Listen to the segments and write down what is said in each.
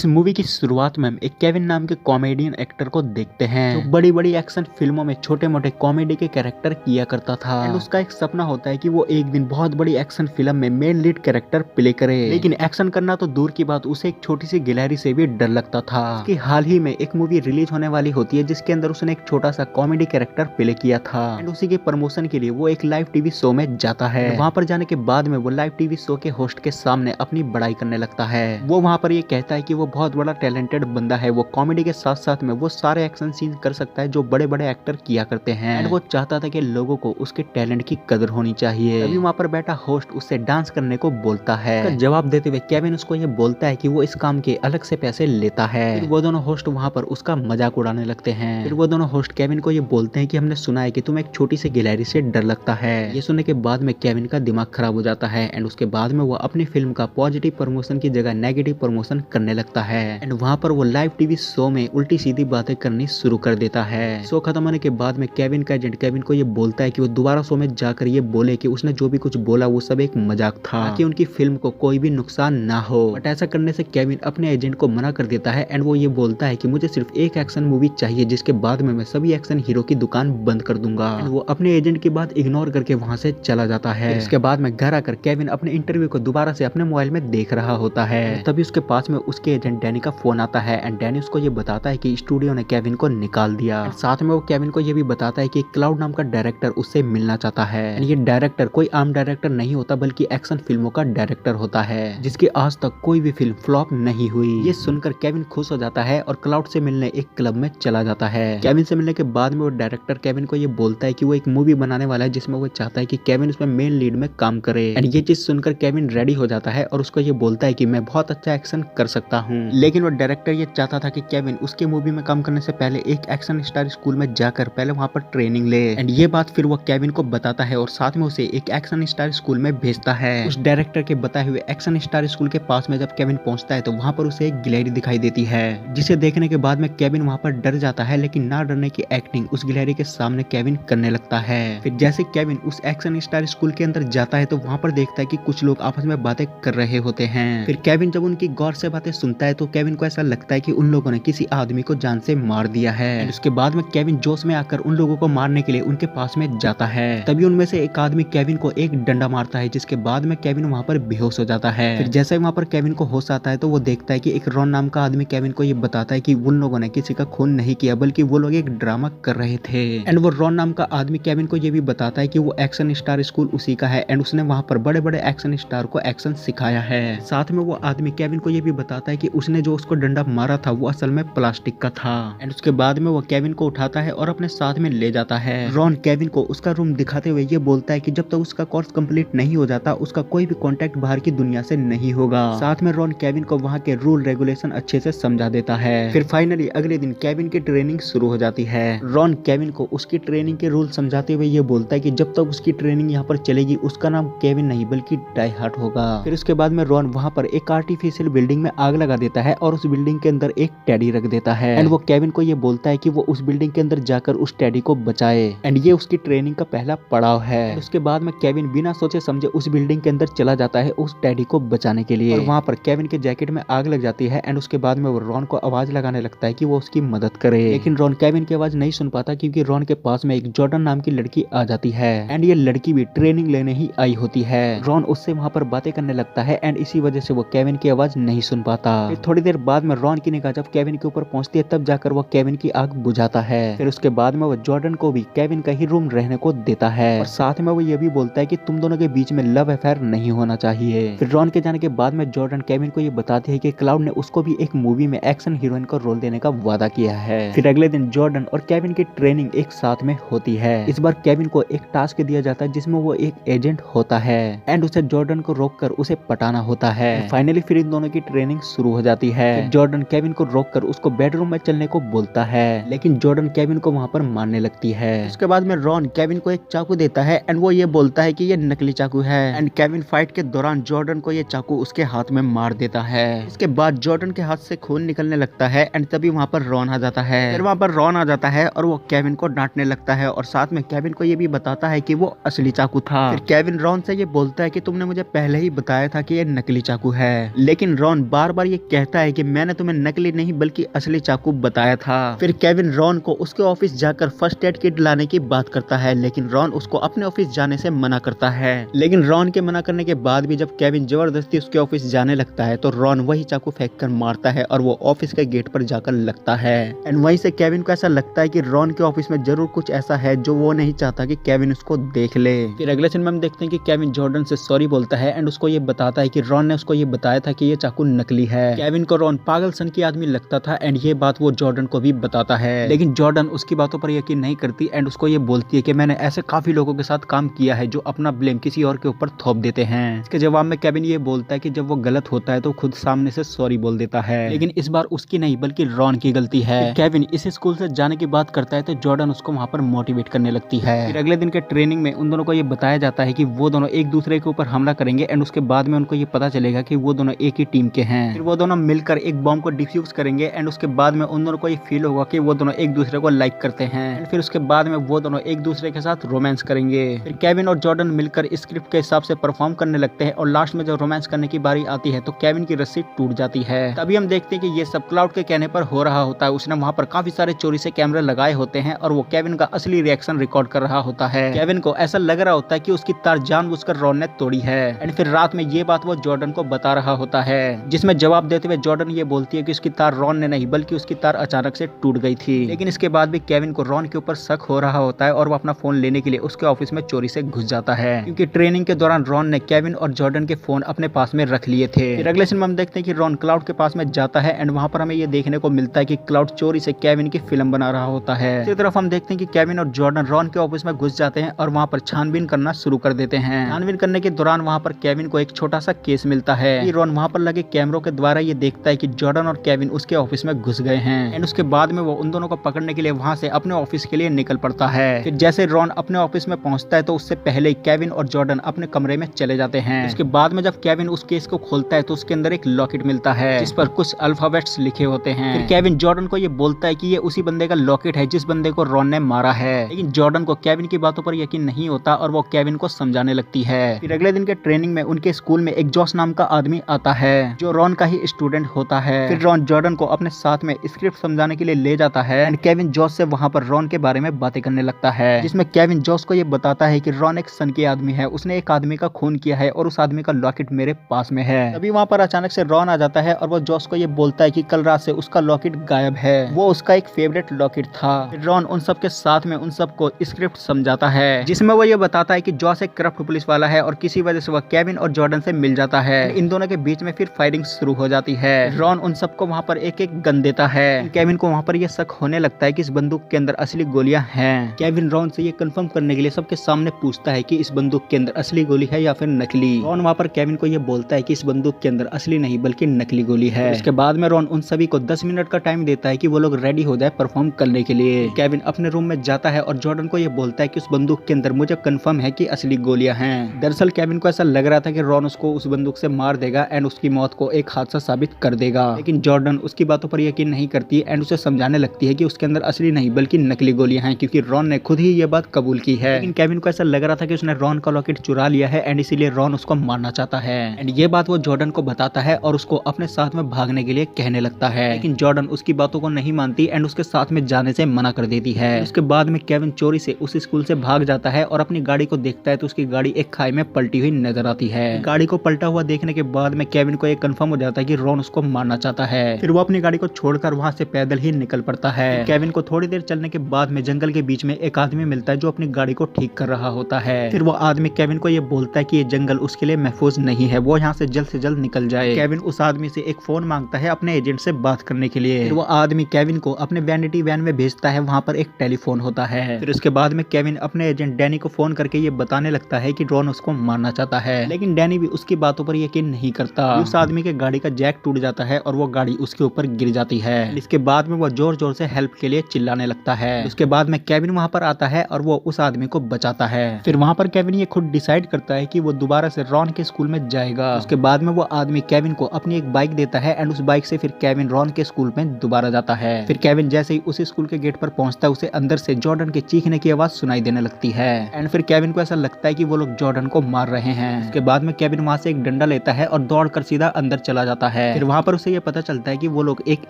इस मूवी की शुरुआत में हम एक केविन नाम के कॉमेडियन एक्टर को देखते हैं जो बड़ी बड़ी एक्शन फिल्मों में छोटे मोटे कॉमेडी के कैरेक्टर किया करता था। एंड उसका एक सपना होता है कि वो एक दिन बहुत बड़ी एक्शन फिल्म में मेन लीड कैरेक्टर प्ले करे, लेकिन एक्शन करना तो दूर की बात, उसे एक छोटी सी गिलहरी से भी डर लगता था। उसकी हाल ही में एक मूवी रिलीज होने वाली होती है जिसके अंदर उसने एक छोटा सा कॉमेडी कैरेक्टर प्ले किया था। एंड उसी के प्रमोशन के लिए वो एक लाइव टीवी शो में जाता है। वहाँ पर जाने के बाद में वो लाइव टीवी शो के होस्ट के सामने अपनी बड़ाई करने लगता है। वो वहाँ पर ये कहता है कि वो बहुत बड़ा टैलेंटेड बंदा है, वो कॉमेडी के साथ साथ में वो सारे एक्शन सीन कर सकता है जो बड़े बड़े एक्टर किया करते हैं। एंड वो चाहता था कि लोगों को उसके टैलेंट की कदर होनी चाहिए। तभी वहाँ पर बैठा होस्ट उससे डांस करने को बोलता है। जवाब देते हुए केविन उसको ये बोलता है कि वो इस काम के अलग से पैसे लेता है। फिर वो दोनों होस्ट वहाँ पर उसका मजाक उड़ाने लगते हैं। फिर वो दोनों होस्ट केविन को ये बोलते हैं कि हमने सुना है कि तुम्हें एक छोटी सी गिलहरी से डर लगता है। ये सुनने के बाद में केविन का दिमाग खराब हो जाता है। एंड उसके बाद में वो अपनी फिल्म का पॉजिटिव प्रमोशन की जगह नेगेटिव प्रमोशन करने लगता है। एंड वहाँ पर वो लाइव टीवी शो में उल्टी सीधी बातें करनी शुरू कर देता है। शो खत्म होने के बाद में केविन का एजेंट केविन को ये बोलता है कि वो दोबारा शो में जाकर ये बोले कि उसने जो भी कुछ बोला वो सब एक मजाक था, ताकि उनकी फिल्म को कोई भी नुकसान ना हो। बट ऐसा करने से केविन अपने एजेंट को मना कर देता है। एंड वो ये बोलता है कि मुझे सिर्फ एक एक्शन मूवी चाहिए जिसके बाद में मैं सभी एक्शन हीरो की दुकान बंद कर दूंगा। एंड वो अपने एजेंट की बात इग्नोर करके वहाँ से चला जाता है। इसके बाद में घर आकर केविन अपने इंटरव्यू को दोबारा से अपने मोबाइल में देख रहा होता है। तभी उसके पास में उसके एजेंट डैनी का फोन आता है। एंड डैनी उसको ये बताता है कि स्टूडियो ने केविन को निकाल दिया। साथ में वो केविन को ये भी बताता है कि क्लाउड नाम का डायरेक्टर उससे मिलना चाहता है। एंड ये डायरेक्टर कोई आम डायरेक्टर नहीं होता बल्कि एक्शन फिल्मों का डायरेक्टर होता है जिसकी आज तक कोई भी फिल्म फ्लॉप नहीं हुई। ये सुनकर केविन खुश हो जाता है और क्लाउड से मिलने एक क्लब में चला जाता है। केविन से मिलने के बाद में वो डायरेक्टर केविन को ये बोलता है कि वो एक मूवी बनाने वाला है जिसमें वो चाहता है कि केविन उसमें मेन लीड में काम करे। एंड ये चीज सुनकर केविन रेडी हो जाता है और उसको ये बोलता है कि मैं बहुत अच्छा एक्शन कर सकता हूँ। लेकिन वो डायरेक्टर ये चाहता था कि केविन उसके मूवी में काम करने से पहले एक एक्शन स्टार स्कूल में जाकर पहले वहाँ पर ट्रेनिंग ले। एंड ये बात फिर वो केविन को बताता है और साथ में उसे एक एक्शन स्टार स्कूल में भेजता है। उस डायरेक्टर के बताए हुए एक्शन स्टार स्कूल के पास में जब केविन पहुंचता है तो वहाँ पर उसे एक गिलहरी दिखाई देती है, जिसे देखने के बाद में केविन वहाँ पर डर जाता है। लेकिन ना डरने की एक्टिंग उस गिलहरी के सामने केविन करने लगता है। फिर जैसे केविन उस एक्शन स्टार स्कूल के अंदर जाता है तो वहाँ पर देखता है कि कुछ लोग आपस में बातें कर रहे होते हैं। फिर केविन जब उनकी गौर से बातें सुनता है तो केविन को ऐसा लगता है कि उन लोगों ने किसी आदमी को जान से मार दिया है। उसके बाद में केविन जोश में आकर उन लोगों को मारने के लिए उनके पास में जाता है। तभी उनमें से एक आदमी केविन को एक डंडा मारता है जिसके बाद में केविन वहाँ पर बेहोश हो जाता है। फिर जैसे वहाँ पर केविन को होश आता है तो वो देखता है कि एक रॉन नाम का आदमी केविन को ये बताता है कि उन लोगों ने किसी का खून नहीं किया बल्कि वो लोग एक ड्रामा कर रहे थे। एंड वो रॉन नाम का आदमी केविन को ये भी बताता है कि वो एक्शन स्टार स्कूल उसी का है एंड उसने वहाँ पर बड़े बड़े एक्शन स्टार को एक्शन सिखाया है। साथ में वो आदमी केविन को ये भी बताता है कि उसने जो उसको डंडा मारा था वो असल में प्लास्टिक का था। एंड उसके बाद में वो केविन को उठाता है और अपने साथ में ले जाता है। रॉन केविन को उसका रूम दिखाते हुए ये बोलता है कि जब तक उसका कोर्स कंप्लीट नहीं हो जाता उसका कोई भी कांटेक्ट बाहर की दुनिया से नहीं होगा। साथ में रॉन केविन को वहाँ के रूल रेगुलेशन अच्छे से समझा देता है। फिर फाइनली अगले दिन केविन की ट्रेनिंग शुरू हो जाती है। रॉन केविन को उसकी ट्रेनिंग के रूल समझाते हुए ये बोलता है कि जब तक उसकी ट्रेनिंग यहाँ पर चलेगी उसका नाम केविन नहीं बल्कि डाई हार्ट होगा। फिर उसके बाद में रॉन वहाँ पर एक आर्टिफिशियल बिल्डिंग में आग लगा देता है और उस बिल्डिंग के अंदर एक टेडी रख देता है। एंड वो केविन को ये बोलता है कि वो उस बिल्डिंग के अंदर जाकर उस टेडी को बचाए। एंड ये उसकी ट्रेनिंग का पहला पड़ाव है। उसके बाद में केविन बिना सोचे समझे उस बिल्डिंग के अंदर चला जाता है उस टेडी को बचाने के लिए। और वहाँ पर केविन के जैकेट में आग लग जाती है। एंड उसके बाद में वो रॉन को आवाज लगाने लगता है कि वो उसकी मदद करे। लेकिन रॉन केविन की आवाज नहीं सुन पाता क्योंकि रॉन के पास में एक जॉर्डन नाम की लड़की आ जाती है। एंड ये लड़की भी ट्रेनिंग लेने ही आई होती है। रॉन उससे वहाँ पर बातें करने लगता है एंड इसी वजह से वो केविन की आवाज नहीं सुन पाता। फिर थोड़ी देर बाद में रॉन की निगाह जब केविन के ऊपर पहुंचती है तब जाकर वो केविन की आग बुझाता है। फिर उसके बाद में वो जॉर्डन को भी केविन का ही रूम रहने को देता है और साथ में वो ये भी बोलता है कि तुम दोनों के बीच में लव अफेयर नहीं होना चाहिए। फिर रॉन के जाने के बाद में जॉर्डन केविन को ये बताती है कि क्लाउड ने उसको भी एक मूवी में एक्शन हीरोइन का रोल देने का वादा किया है। फिर अगले दिन जॉर्डन और केविन की ट्रेनिंग एक साथ में होती है। इस बार केविन को एक टास्क दिया जाता है जिसमें वो एक एजेंट होता है एंड उसे जॉर्डन को रोककर उसे पटाना होता है। फाइनली फिर इन दोनों की ट्रेनिंग शुरू हो जाती है। जॉर्डन केविन को रोककर उसको बेडरूम में चलने को बोलता है लेकिन जॉर्डन केविन को वहाँ पर मारने लगती है। उसके बाद में रॉन केविन को एक चाकू देता है एंड वो ये बोलता है कि ये नकली चाकू है। एंड केविन फाइट के दौरान जॉर्डन को ये चाकू उसके हाथ में मार देता है। इसके बाद जॉर्डन के हाथ से खून निकलने लगता है एंड तभी वहाँ पर रॉन आ जाता है। फिर वहाँ पर रॉन आ जाता है और वो केविन को डांटने लगता है और साथ में केविन को ये भी बताता है कि वो असली चाकू था। फिर केविन रॉन से ये बोलता है कि तुमने मुझे पहले ही बताया था कि ये नकली चाकू है। लेकिन रॉन बार बार ये कहता है कि मैंने तुम्हें नकली नहीं बल्कि असली चाकू बताया था। फिर केविन रॉन को उसके ऑफिस जाकर फर्स्ट एड किट लाने की बात करता है, लेकिन रॉन उसको अपने ऑफिस जाने से मना करता है। लेकिन रॉन के मना करने के बाद भी जब केविन जबरदस्ती उसके ऑफिस जाने लगता है तो रॉन वही चाकू फेंक कर मारता है और वो ऑफिस के गेट पर जाकर लगता है। एंड वहीं से केविन को ऐसा लगता है कि रॉन के ऑफिस में जरूर कुछ ऐसा है जो वो नहीं चाहता कि केविन उसको देख ले। फिर अगले सीन में हम देखते हैं कि केविन जॉर्डन से सॉरी बोलता है एंड उसको ये बताता है कि रॉन ने उसको ये बताया था कि ये चाकू नकली है। केविन को रॉन पागल सन की आदमी लगता था एंड ये बात वो जॉर्डन को भी बताता है, लेकिन जॉर्डन उसकी बातों पर यकीन नहीं करती एंड उसको ये बोलती है कि मैंने ऐसे काफी लोगों के साथ काम किया है जो अपना ब्लेम किसी और के ऊपर थोप देते हैं। इसके जवाब में केविन ये बोलता है कि जब वो गलत होता है तो खुद सामने से सॉरी बोल देता है, लेकिन इस बार उसकी नहीं बल्कि रॉन की गलती है। केविन इस स्कूल से जाने की बात करता है तो जॉर्डन उसको वहाँ पर मोटिवेट करने लगती है। फिर अगले दिन के ट्रेनिंग में उन दोनों को ये बताया जाता है कि वो दोनों एक दूसरे के ऊपर हमला करेंगे एंड उसके बाद में उनको ये पता चलेगा कि वो दोनों एक ही टीम के हैं। फिर वो दोनों मिलकर एक बॉम्ब को डिफ्यूज करेंगे एंड उसके बाद में उन दोनों को ये फील होगा कि वो दोनों एक दूसरे को लाइक करते हैं एंड फिर उसके बाद में वो दोनों एक दूसरे के साथ रोमांस करेंगे। फिर केविन और जॉर्डन मिलकर स्क्रिप्ट के हिसाब से परफॉर्म करने लगते हैं और लास्ट में जब रोमांस करने की बारी आती है तो केविन की रस्सी टूट जाती है। तभी हम देखते हैं कि ये सब क्लाउड के कहने पर हो रहा होता है। उसने वहाँ पर काफी सारे चोरी से कैमरे लगाए होते हैं और वो केविन का असली रिएक्शन रिकॉर्ड कर रहा होता है। केविन को ऐसा लग रहा होता है कि उसकी तार जानबूझकर रॉन ने तोड़ी है एंड फिर रात में ये बात वो जॉर्डन को बता रहा होता है, जिसमें जवाब देते हुए जॉर्डन ये बोलती है कि उसकी तार रॉन ने नहीं बल्कि उसकी तार अचानक से टूट गई थी। लेकिन इसके बाद भी केविन को रॉन के ऊपर शक हो रहा होता है और वो अपना फोन लेने के लिए उसके ऑफिस में चोरी से घुस जाता है, क्योंकि ट्रेनिंग के दौरान रॉन ने केविन और जॉर्डन के फोन अपने पास में रख लिए थे। फिर अगले सीन में हम देखते हैं कि रॉन क्लाउड के पास में जाता है एंड वहाँ पर हमें ये देखने को मिलता है कि क्लाउड चोरी से केविन की फिल्म बना रहा होता है। इसी तरफ हम देखते हैं कि केविन और जॉर्डन रॉन के ऑफिस में घुस जाते हैं और वहाँ पर छानबीन करना शुरू कर देते हैं। छानबीन करने के दौरान वहाँ पर केविन को एक छोटा सा केस मिलता है कि रॉन वहाँ पर लगे कैमरों के द्वारा ये देखता है कि जॉर्डन और केविन उसके ऑफिस में घुस गए हैं एंड उसके बाद में वो उन दोनों को पकड़ने के लिए वहाँ से अपने ऑफिस के लिए निकल पड़ता है। फिर जैसे रॉन अपने ऑफिस में पहुंचता है तो उससे पहले केविन और जॉर्डन अपने कमरे में चले जाते हैं। उसके बाद में जब केविन उस केस को खोलता है तो उसके अंदर एक लॉकेट मिलता है जिस पर कुछ अल्फाबेट्स लिखे होते हैं। फिर केविन जॉर्डन को ये बोलता है कि ये उसी बंदे का लॉकेट है जिस बंदे को रॉन ने मारा है, लेकिन जॉर्डन को केविन की बातों पर यकीन नहीं होता और वो केविन को समझाने लगती है। फिर अगले दिन के ट्रेनिंग में उनके स्कूल में एक जॉस नाम का आदमी आता है जो रॉन का ही स्टूडेंट होता है। फिर रॉन जॉर्डन को अपने साथ में स्क्रिप्ट समझाने के लिए ले जाता है एंड केविन जॉस से वहाँ पर रॉन के बारे में बातें करने लगता है, जिसमें केविन जॉस को ये बताता है कि रॉन एक सन के आदमी है, उसने एक आदमी का खून किया है और उस आदमी का लॉकेट मेरे पास में है। तभी वहाँ पर अचानक से रॉन आ जाता है और वो जॉस को ये बोलता है कि कल रात से उसका लॉकेट गायब है, वो उसका एक फेवरेट लॉकेट था। फिर रॉन उन सब के साथ में उन सबको स्क्रिप्ट समझाता है जिसमें वो ये बताता है कि जॉस एक करप्ट पुलिस वाला है और किसी वजह से वह केविन और जॉर्डन से मिल जाता है। इन दोनों के बीच में फिर फायरिंग शुरू हो जाती है। रॉन उन सबको वहाँ पर एक एक गन देता है। केविन को वहाँ पर यह शक होने लगता है कि इस बंदूक के अंदर असली गोलियां हैं। केविन रॉन से ये कंफर्म करने के लिए सबके सामने पूछता है कि इस बंदूक के अंदर असली गोली है या फिर नकली। रॉन वहाँ पर केविन को ये बोलता है कि इस बंदूक के अंदर असली नहीं बल्कि नकली गोली है। इसके बाद में रॉन उन सभी को 10 मिनट का टाइम देता है कि वो लोग रेडी हो जाए परफॉर्म करने के लिए। केविन अपने रूम में जाता है और जॉर्डन को ये बोलता है कि उस बंदूक के अंदर मुझे कंफर्म है कि असली गोलियां हैं। दरअसल केविन को ऐसा लग रहा था कि रॉन उसको उस बंदूक से मार देगा एंड उसकी मौत को एक हादसा साबित कर देगा, लेकिन जॉर्डन उसकी बातों पर यकीन नहीं करती एंड उसे समझाने लगती है कि उसके अंदर असली नहीं बल्कि नकली गोलियां हैं, क्योंकि रॉन ने खुद ही ये बात कबूल की है। लेकिन केविन को ऐसा लग रहा था कि उसने रॉन का लॉकेट चुरा लिया है एंड इसीलिए रॉन उसको मारना चाहता है एंड ये बात वो जॉर्डन को बताता है और उसको अपने साथ में भागने के लिए कहने लगता है, लेकिन जॉर्डन उसकी बातों को नहीं मानती एंड उसके साथ में जाने से मना कर देती है। उसके बाद में केविन चोरी से उस स्कूल से भाग जाता है और अपनी गाड़ी को देखता है तो उसकी गाड़ी एक खाई में पलटी हुई नजर आती है। गाड़ी को पलटा हुआ देखने के बाद में केविन को ये कंफर्म हो जाता है कि रॉन उसको मारना चाहता है। फिर वो अपनी गाड़ी को छोड़कर वहाँ से पैदल ही निकल पड़ता है। केविन को थोड़ी देर चलने के बाद में जंगल के बीच में एक आदमी मिलता है जो अपनी गाड़ी को ठीक कर रहा होता है। फिर वो आदमी केविन को ये बोलता है कि ये जंगल उसके लिए महफूज नहीं है, वो यहाँ से जल्द निकल जाए। केविन उस आदमी से एक फोन मांगता है अपने एजेंट से बात करने के लिए। फिर वो आदमी केविन को अपने वैनिटी वैन में भेजता है, वहाँ पर एक टेलीफोन होता है। फिर उसके बाद में केविन अपने एजेंट डैनी को फोन करके ये बताने लगता है कि रॉन उसको मारना चाहता है, लेकिन डैनी भी उसकी बातों पर यकीन नहीं करता। उस आदमी के गाड़ी का जैक टूट जाता है और वो गाड़ी उसके ऊपर गिर जाती है। इसके बाद में वो जोर जोर से हेल्प के लिए चिल्लाने लगता है। उसके बाद में केविन वहाँ पर आता है और वो उस आदमी को बचाता है। फिर वहाँ पर केविन ये खुद डिसाइड करता है कि वो दोबारा से रॉन के स्कूल में जाएगा। उसके बाद में वो आदमी केविन को अपनी एक बाइक देता है एंड उस बाइक से फिर केविन रॉन के स्कूल में दोबारा जाता है। फिर केविन जैसे ही उस स्कूल के गेट पर पहुंचता है उसे अंदर से जॉर्डन के चीखने की आवाज सुनाई देने लगती है एंड फिर केविन को ऐसा लगता है कि वो लोग जॉर्डन को मार रहे हैं। उसके बाद में केविन वहाँ से एक डंडा लेता है और दौड़कर सीधा अंदर चला जाता है। फिर वहाँ पर उसे ये पता चलता है कि वो लोग एक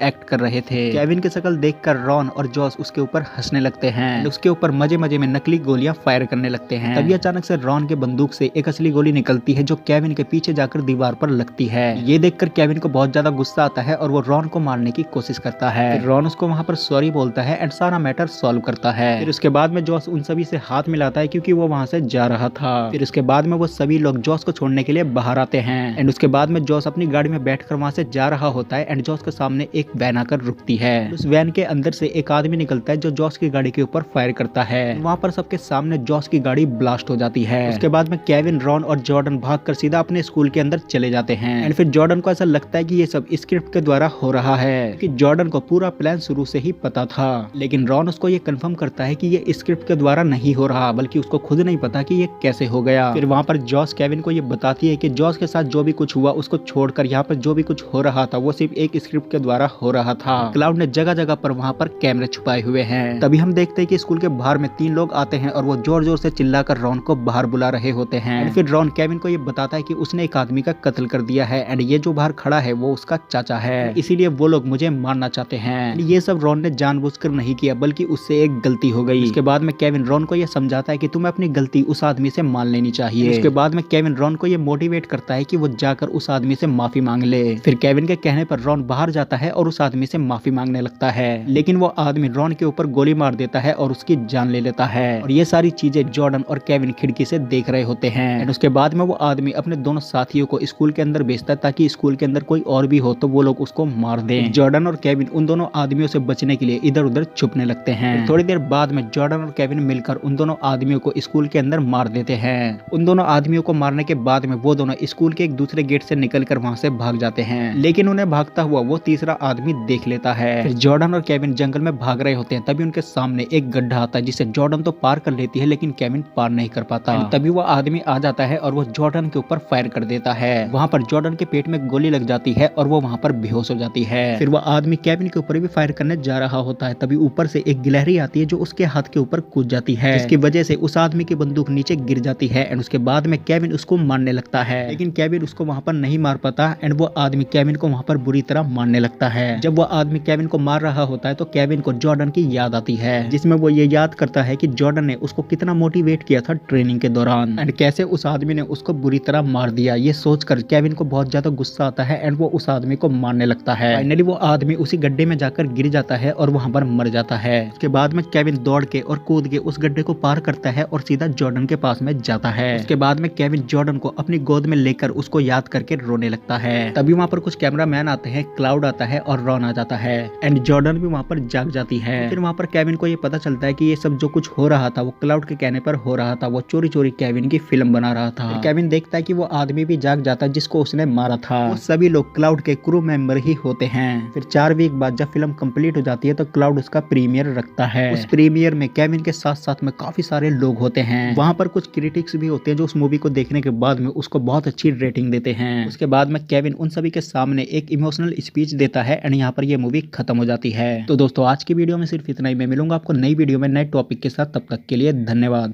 एक्ट कर रहे थे। केविन की शक्ल देखकर रॉन और जॉस उसके ऊपर हंसने लगते हैं, उसके ऊपर मजे मजे में नकली गोलियां फायर करने लगते हैं। तभी अचानक से रॉन के बंदूक से एक असली गोली निकलती है जो केविन के पीछे जाकर दीवार पर लगती है। ये देखकर केविन को बहुत ज्यादा गुस्सा आता है और वो रॉन को मारने की कोशिश करता है। फिर रॉन उसको वहाँ पर सॉरी बोलता है एंड सारा मैटर सॉल्व करता है। फिर उसके बाद में जॉस उन सभी से हाथ मिलाता है क्योंकि वो वहाँ से जा रहा था। फिर उसके बाद में वो सभी लोग जॉस को छोड़ने के लिए बाहर आते हैं एंड उसके बाद में जॉस अपनी गाड़ी में बैठकर वहाँ से जा रहा होता है एंड जॉस के सामने एक वैन आकर रुकती है। उस वैन के अंदर से एक आदमी निकलता है जो जॉस की गाड़ी के ऊपर फायर करता है। वहाँ पर सबके सामने जॉस की गाड़ी ब्लास्ट हो जाती है। उसके बाद में केविन, रॉन और जॉर्डन भागकर सीधा अपने स्कूल के अंदर चले जाते हैं एंड फिर जॉर्डन को ऐसा लगता है कि ये सब स्क्रिप्ट के द्वारा हो रहा है कि जॉर्डन को पूरा प्लान शुरू से ही पता था। लेकिन रॉन उसको ये कंफर्म करता है कि ये स्क्रिप्ट के द्वारा नहीं हो रहा बल्कि उसको खुद नहीं पता कि ये कैसे हो गया। फिर वहाँ पर जॉस केविन को ये बताती है कि जॉस के साथ जो भी कुछ हुआ उसको छोड़कर यहाँ पर जो भी कुछ हो रहा था वो सिर्फ एक स्क्रिप्ट के द्वारा हो रहा था। क्लाउड ने जगह जगह पर वहाँ पर कैमरे छुपाए हुए हैं। तभी हम देखते हैं कि स्कूल के बाहर में 3 लोग आते हैं और वो जोर जोर से चिल्लाकर रॉन को बाहर बुला रहे होते हैं। फिर रॉन केविन को ये बताता है कि उसने एक आदमी का कत्ल कर दिया है एंड ये जो बाहर खड़ा है वो उसका चाचा है, इसीलिए वो लोग मुझे मारना चाहते हैं। ये सब रॉन ने जानबूझकर नहीं किया बल्कि उससे एक गलती हो गई। उसके बाद में केविन रॉन को ये समझाता है कि तुम्हें अपनी गलती उस आदमी से मान लेनी चाहिए। उसके बाद में केविन रॉन को ये मोटिवेट करता है कि वो जाकर उस आदमी से माफी मांग ले। फिर केविन के कहने पर रॉन बाहर जाता है और उस आदमी से माफी मांगने लगता है, लेकिन वो आदमी रॉन के ऊपर गोली मार देता है और उसकी जान ले लेता है। और ये सारी चीजें जॉर्डन और केविन खिड़की से देख रहे होते हैं। उसके बाद में वो आदमी अपने दोनों साथियों को स्कूल के अंदर भेजता है ताकि स्कूल के अंदर कोई और भी हो तो वो लोग उसको मार दें। जॉर्डन और केविन उन दोनों आदमियों से बचने के लिए इधर उधर छुपने लगते हैं। थोड़ी देर बाद में जॉर्डन और केविन मिलकर उन दोनों आदमियों को स्कूल के अंदर मार देते हैं। उन दोनों आदमियों को मारने के बाद में वो दोनों स्कूल के एक दूसरे गेट से निकलकर वहां से भाग जाते हैं, लेकिन उन्हें भागता हुआ वो तीसरा आदमी देख लेता है। फिर जॉर्डन और केविन जंगल में भाग रहे होते हैं, तभी उनके सामने एक गड्ढा आता है जिसे जॉर्डन तो पार कर लेती है लेकिन केविन पार नहीं कर पाता। तभी वो आदमी आ जाता है और वो जॉर्डन के ऊपर फायर कर देता है। वहाँ पर जॉर्डन के पेट में गोली लग जाती है और वो वहाँ पर बेहोश हो जाती है। फिर वो आदमी केविन के ऊपर भी फायर करने जा रहा होता है, तभी ऊपर से एक गिलहरी आती है जो उसके हाथ के ऊपर कूद जाती है, जिसकी वजह से उस आदमी की बंदूक नीचे गिर जाती है एंड उसके बाद में केविन उसको मारने लगता है, लेकिन केविन उसको वहाँ पर नहीं मार पाता एंड वो आदमी केविन को वहाँ पर बुरी तरह मारने लगता है। जब वो आदमी केविन को मार रहा होता है तो केविन को जॉर्डन की याद आती है, जिसमें वो ये याद करता है कि जॉर्डन ने उसको कितना मोटिवेट किया था ट्रेनिंग के दौरान एंड कैसे उस आदमी ने उसको बुरी तरह मार दिया। ये सोचकर केविन को बहुत ज्यादा गुस्सा आता है एंड वो उस आदमी को मारने लगता है। फाइनली वो आदमी उसी गड्ढे में जाकर गिर जाता है और वहाँ पर मर जाता है। उसके बाद में केविन दौड़ के और कूद के उस गड्ढे को पार करता है और सीधा जॉर्डन के पास में जाता है। उसके बाद में केविन जॉर्डन को अपनी गोद में लेकर उसको याद करके रोने लगता है। तभी वहाँ पर कुछ कैमरामैन आते हैं, क्लाउड आता है और रॉन आ जाता है एंड जॉर्डन भी वहाँ पर जाग जाती है। फिर वहाँ पर केविन को ये पता चलता है कि ये सब जो कुछ हो रहा था वो क्लाउड के कहने पर हो रहा था। वो चोरी चोरी केविन की फिल्म बना रहा था। केविन देखता है कि वो आदमी भी जाग जाता है जिसको उसने मारा था। वो सभी लोग क्लाउड के क्रू मेंबर ही होते हैं। फिर 4 वीक बाद जब फिल्म कंप्लीट हो जाती है तो क्लाउड उसका प्रीमियर रखता है। उस प्रीमियर में केविन के साथ साथ में काफी सारे लोग होते हैं। वहाँ पर कुछ क्रिटिक्स भी होते हैं जो उस मूवी को देखने के बाद में उसको बहुत अच्छी रेटिंग देते हैं। उसके बाद में केविन उन सभी के सामने एक इमोशनल स्पीच देता है एंड यहाँ पर ये मूवी खत्म हो जाती है। तो दोस्तों आज की वीडियो में सिर्फ इतना ही। मैं मिलूंगा आपको नई वीडियो में नए टॉपिक के साथ, तब तक के लिए धन्यवाद।